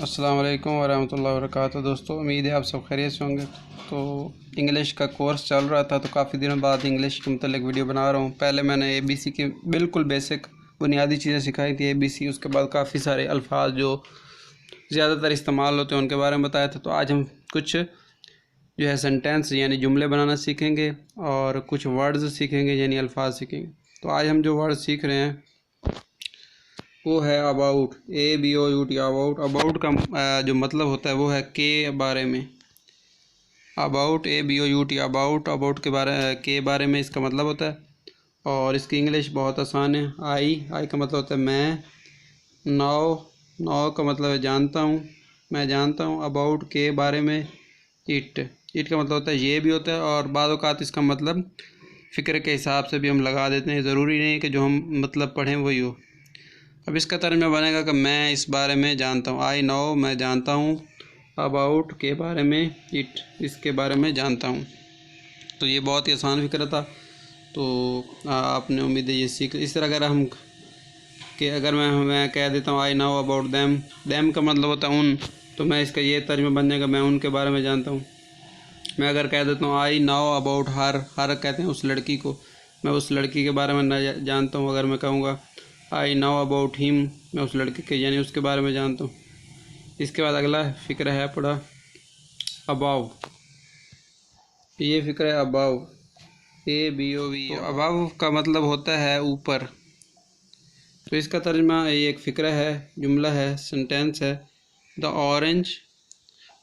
अस्सलाम वालेकुम वरहमतुल्लाहि वबरकातुहू। दोस्तों, उम्मीद है आप सब खैरियत से होंगे। तो इंग्लिश का कोर्स चल रहा था, तो काफ़ी दिनों बाद इंग्लिश के मतलब वीडियो बना रहा हूँ। पहले मैंने ABC की बिल्कुल बेसिक बुनियादी चीज़ें सिखाई थी, ABC। उसके बाद काफ़ी सारे अल्फाज जो ज़्यादातर इस्तेमाल होते हैं उनके बारे में बताया था। तो आज हम कुछ जो है सेंटेंस यानी जुमले बनाना सीखेंगे और कुछ वर्ड्स सीखेंगे यानी अल्फाज सीखेंगे। तो आज हम जो वर्ड सीख रहे हैं वो है अबाउट, ABOUT। अबाउट का जो मतलब होता है वो है के बारे में। अबाउट, ABOUT, अबाउट के बारे में इसका मतलब होता है। और इसकी इंग्लिश बहुत आसान है। आई का मतलब होता है मैं। नाउ का मतलब है जानता हूँ, मैं जानता हूँ। अबाउट के बारे में। इट का मतलब होता है ये भी होता है। और बाद औक़ात इसका मतलब फ़िक्र के हिसाब से भी हम लगा देते हैं। ज़रूरी नहीं है कि जो हम मतलब पढ़ें वही हो। अब इसका तर्जुमा बनेगा कि मैं इस बारे में जानता हूँ। आई नो, मैं जानता हूँ। अबाउट के बारे में। इट, इसके बारे में जानता हूँ। तो ये बहुत ही आसान फ़िक्र था। तो आपने उम्मीद है ये सीख। इस तरह अगर हम कि अगर मैं कह देता हूँ आई नो अबाउट देम का मतलब होता है उन, तो मैं इसका ये तर्जुमा बन जाएगा मैं उनके बारे में जानता हूँ। मैं अगर कह देता हूँ आई नो अबाउट हर कहते हैं उस लड़की को, मैं उस लड़की के बारे में जानता हूँ। अगर मैं कहूँगा आई नो अबाउट हिम, मैं उस लड़के के यानी उसके बारे में जानता हूँ। इसके बाद अगला फ़िक्र है पड़ा अबाव। ये फ़िक्र है अबाव, ABOV। तो अबाव का मतलब होता है ऊपर। तो इसका तर्जुमा ये एक फ़िक्र है, जुमला है, सेंटेंस है। द ऑरेंज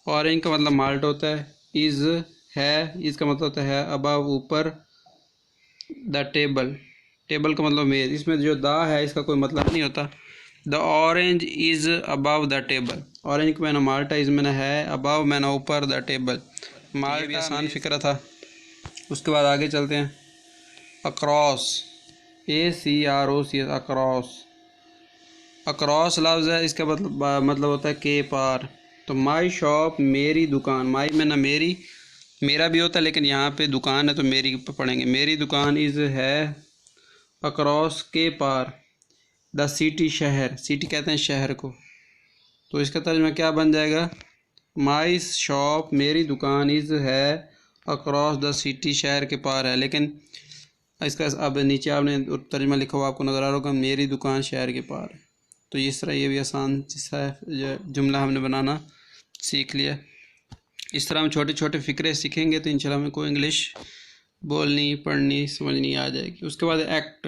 का मतलब माल्ट होता है। इज़ है, इसका मतलब होता है अबाव ऊपर। द टेबल का मतलब मेज़। इसमें जो द है इसका कोई मतलब नहीं होता। The orange is above the table. Orange को मैंने माल्टा, इज़ मैंने है, अबव मैंने ऊपर, द टेबल माल्टा। भी आसान फ़िक्र था। उसके बाद आगे चलते हैं। अक्रॉस, ACROS, अक्रॉस लफ्ज़ है। इसका मतलब होता है के पार। तो माई शॉप, मेरी दुकान। माई मैंने मेरी, मेरा भी होता है लेकिन यहाँ पे दुकान है तो मेरी पढ़ेंगे। मेरी दुकान इज़ है अक्रॉस के पार। द सिटी, शहर। सिटी कहते हैं शहर को। तो इसका तर्जुमा क्या बन जाएगा? माई शॉप, मेरी दुकान, इज़ है अक्रॉस द सिटी, शहर के पार है। लेकिन इसका अब नीचे आपने तर्जुमा लिखा हुआ आपको नज़र आ रहा होगा, मेरी दुकान शहर के पार है। तो इस तरह ये भी आसान जुमला हमने बनाना सीख लिया। इस तरह हम छोटे छोटे फ़िक्रे सीखेंगे तो इंशाल्लाह हमें को इंग्लिश बोलनी, पढ़नी, समझनी आ जाएगी। उसके बाद एक्ट,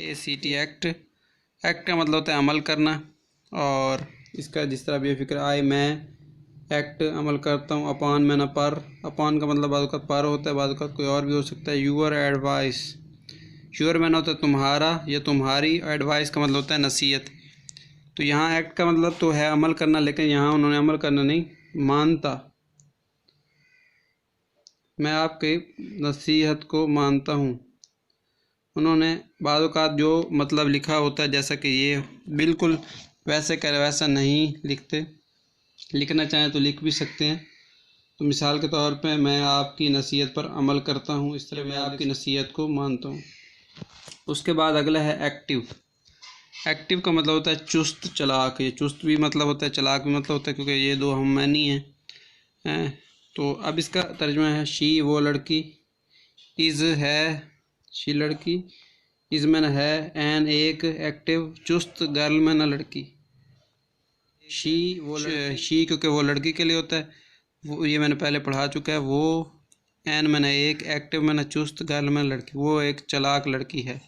ACT, एक्ट का मतलब होता है अमल करना। और इसका जिस तरह भी फ़िक्र आई मैं एक्ट अमल करता हूँ। अपॉन मैंने पर, अपॉन का मतलब बाद वक़्त पर होता है, बाद वक़्त कोई और भी हो सकता है। यूअर एडवाइस, यूअर मैंने होता है तुम्हारा या तुम्हारी, एडवाइस का मतलब होता है नसीहत। तो यहाँ एक्ट का मतलब तो है अमल करना, लेकिन यहाँ उन्होंने अमल करना नहीं मानता। मैं आपकी नसीहत को मानता हूँ। उन्होंने बाद औक़ात जो मतलब लिखा होता है जैसा कि ये बिल्कुल वैसे कर वैसा नहीं लिखते। लिखना चाहें तो लिख भी सकते हैं। तो मिसाल के तौर पे मैं आपकी नसीहत पर अमल करता हूँ, इस तरह मैं आपकी नसीहत को मानता हूँ। उसके बाद अगला है एक्टिव। एक्टिव का मतलब होता है चुस्त, चालाक। ये चुस्त भी मतलब होता है, चालाक भी मतलब होता है, क्योंकि ये दो हम मैनी हैं। तो अब इसका तर्जुमा है शी, वो लड़की। इज़ है, शी लड़की। इज़ मैन है, एन एक, एक्टिव चुस्त, गर्ल मैन लड़की। शी क्योंकि वो लड़की के लिए होता है, वो ये मैंने पहले पढ़ा चुका है। वो एन मैंने एक, एक्टिव मैंने चुस्त, गर्ल मैंने लड़की। वो एक चालाक लड़की है।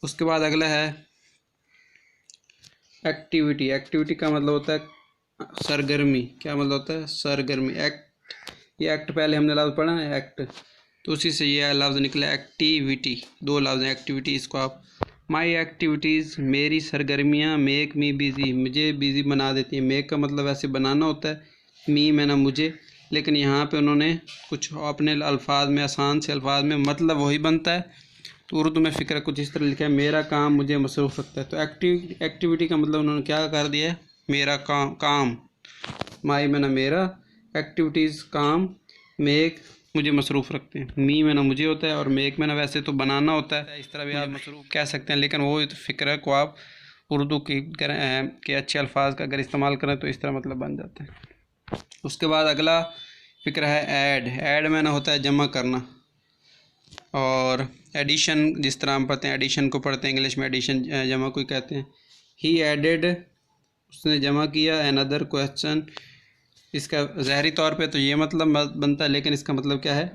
उसके बाद अगला है एक्टिविटी। एक्टिविटी का मतलब होता है सरगर्मी। क्या मतलब होता है? सरगर्मी। ये एक्ट पहले हमने लफ्ज़ पढ़ा है एक्ट, तो उसी से ये लफ्ज़ निकला एक्टिविटी। दो लफ्ज़ हैं एक्टिविटी। इसको आप माई एक्टिविटीज़, मेरी सरगर्मियाँ, मेक मी बिज़ी, मुझे बिज़ी बना देती है। मेक का मतलब वैसे बनाना होता है, मी मैंने मुझे, लेकिन यहाँ पे उन्होंने कुछ अपने अल्फाज में, आसान से अल्फाज में मतलब वही बनता है। तो उर्दू में फ़िक्र कुछ इस तरह लिखा है, मेरा काम मुझे मसरूफ़ रखता है। तो एक्टिविटी का मतलब उन्होंने क्या कर दिया है? मेरा काम। माई मैंने मेरा, एक्टिविटीज़ काम, मेक मुझे मसरूफ़ रखते हैं। मी मैंने मुझे होता है और मेक मैंने वैसे तो बनाना होता है, इस तरह भी आप मसरूफ़ कह सकते हैं, लेकिन वो फ़िक्र को आप उर्दू के अच्छे अल्फाज का अगर इस्तेमाल करें तो इस तरह मतलब बन जाते हैं। उसके बाद अगला फ़िक्र है ऐड। ऐड में ना होता है जमा करना, और एडिशन जिस तरह हम पढ़ते हैं, एडिशन को पढ़ते हैं इंग्लिश में, एडिशन जमा कोई कहते हैं। ही एडेड, उसने जमा किया, अनदर क्वेश्चन। इसका ज़ाहरी तौर पे तो ये मतलब बनता है, लेकिन इसका मतलब क्या है,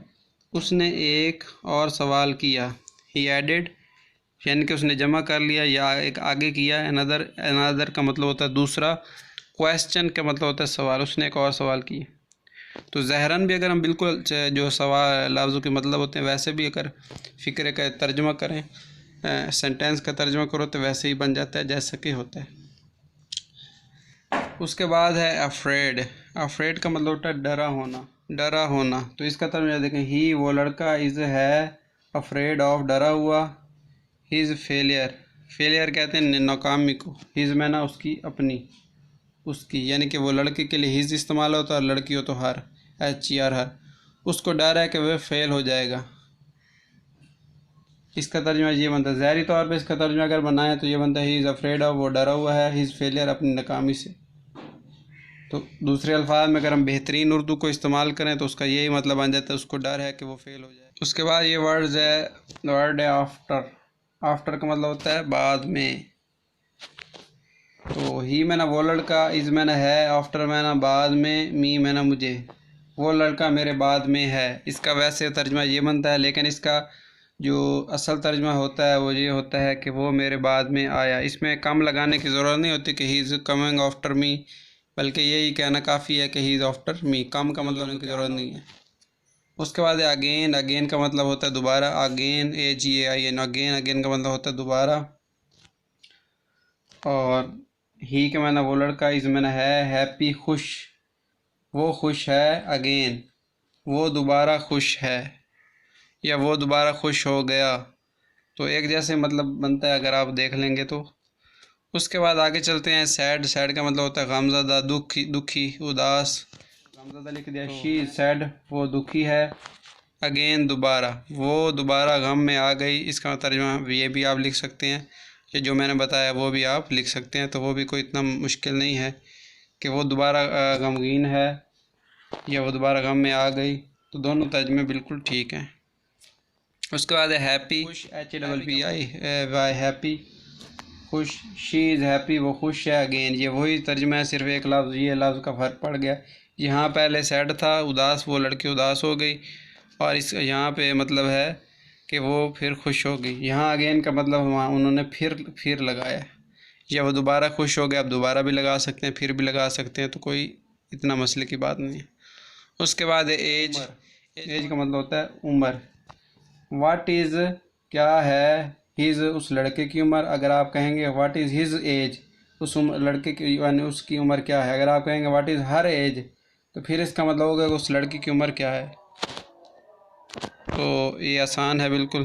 उसने एक और सवाल किया। ही एडेड यानी कि उसने जमा कर लिया या एक आगे किया। अनदर का मतलब होता है दूसरा, क्वेश्चन का मतलब होता है सवाल, उसने एक और सवाल किया। तो ज़हरन भी अगर हम बिल्कुल जो सवाल लफ्ज़ों के मतलब होते हैं वैसे भी अगर फ़िक्र का तर्जुमा करें, सेंटेंस का तर्जुमा करो तो वैसे ही बन जाता है जैसा कि होता है। उसके बाद है अफ्रेड। अफ्रेड का मतलब होता है डरा होना, डरा होना। तो इसका तर्जुमा देखें, ही वो लड़का, इज़ है, अफ्रेड ऑफ डरा हुआ, हिज फेलियर, फेलियर कहते हैं नाकामी को, हिज में ना उसकी अपनी, उसकी यानी कि वो लड़के के लिए हिज इस्तेमाल होता है और लड़की हो तो हर, HER हर। उसको डर है कि वह फेल हो जाएगा। इसका तर्जुमा ये बनता है, ज़ाहरी तौर पे इसका तर्जुमा अगर बनाए तो ये बनता है ही इज़ अफ्रेड ऑफ, वो डरा हुआ है, हिज फेलियर अपनी नाकामी से। तो दूसरे अल्फाज में अगर हम बेहतरीन उर्दू को इस्तेमाल करें तो उसका यही मतलब बन जाता है, उसको डर है कि वो फेल हो जाए। उसके बाद ये वर्ड है आफ्टर। आफ्टर का मतलब होता है बाद में। तो ही में ना वो लड़का, इज़ में ना है, आफ्टर में ना बाद में, मी में ना मुझे, वो लड़का मेरे बाद में है। इसका वैसे तर्जुमा ये बनता है, लेकिन इसका जो असल तर्जुमा होता है वो ये होता है कि वो मेरे बाद में आया। इसमें कम लगाने की ज़रूरत नहीं होती कि he is coming after me, बल्कि यही कहना काफ़ी है कि ही इज़ आफ्टर मी, कम का मतलब होने की ज़रूरत नहीं है। उसके बाद है अगेन। अगेन का मतलब होता है दोबारा, अगेन AGAIN, अगेन। अगेन का मतलब होता है दोबारा। और ही के माना वो लड़का, इस में है, हैप्पी खुश, वो खुश है, अगेन वो दोबारा खुश है, या वो दोबारा खुश हो गया। तो एक जैसे मतलब बनता है अगर आप देख लेंगे तो। उसके बाद आगे चलते हैं सैड। सैड का मतलब होता है गमज़दा, दुखी, दुखी, उदास। गमज़दा लिख दिया, शी सैड, वो दुखी है, अगेन दोबारा, वो दोबारा गम में आ गई। इसका तर्जुमा ये भी आप लिख सकते हैं, कि जो मैंने बताया वो भी आप लिख सकते हैं, तो वो भी कोई इतना मुश्किल नहीं है कि वो दोबारा गमगीन है या वो दोबारा गम में आ गई। तो दोनों तर्जुमे बिल्कुल ठीक हैं। उसके बाद है हैप्पी, HAPPY, हैप्पी, खुश। शी इज़ हैप्पी, वो खुश है, अगेन। ये वही तर्जुमा है, सिर्फ एक लफ्ज़, ये लफ्ज़ का फ़र्क पड़ गया। यहाँ पहले सैड था, उदास, वो लड़की उदास हो गई, और इस यहाँ पे मतलब है कि वो फिर खुश हो गई। यहाँ अगेन का मतलब वहाँ उन्होंने फिर लगाया, या वो दोबारा खुश हो गए, अब दोबारा भी लगा सकते हैं, फिर भी लगा सकते हैं, तो कोई इतना मसले की बात नहीं है। उसके बाद है एज। एज का मतलब होता है उम्र। वाट इज़ क्या है, हिज उस लड़के की उम्र। अगर आप कहेंगे व्हाट इज़ हिज एज, उस लड़के की यानी उसकी उम्र क्या है। अगर आप कहेंगे व्हाट इज़ हर एज, तो फिर इसका मतलब होगा उस लड़की की उम्र क्या है। तो ये आसान है बिल्कुल।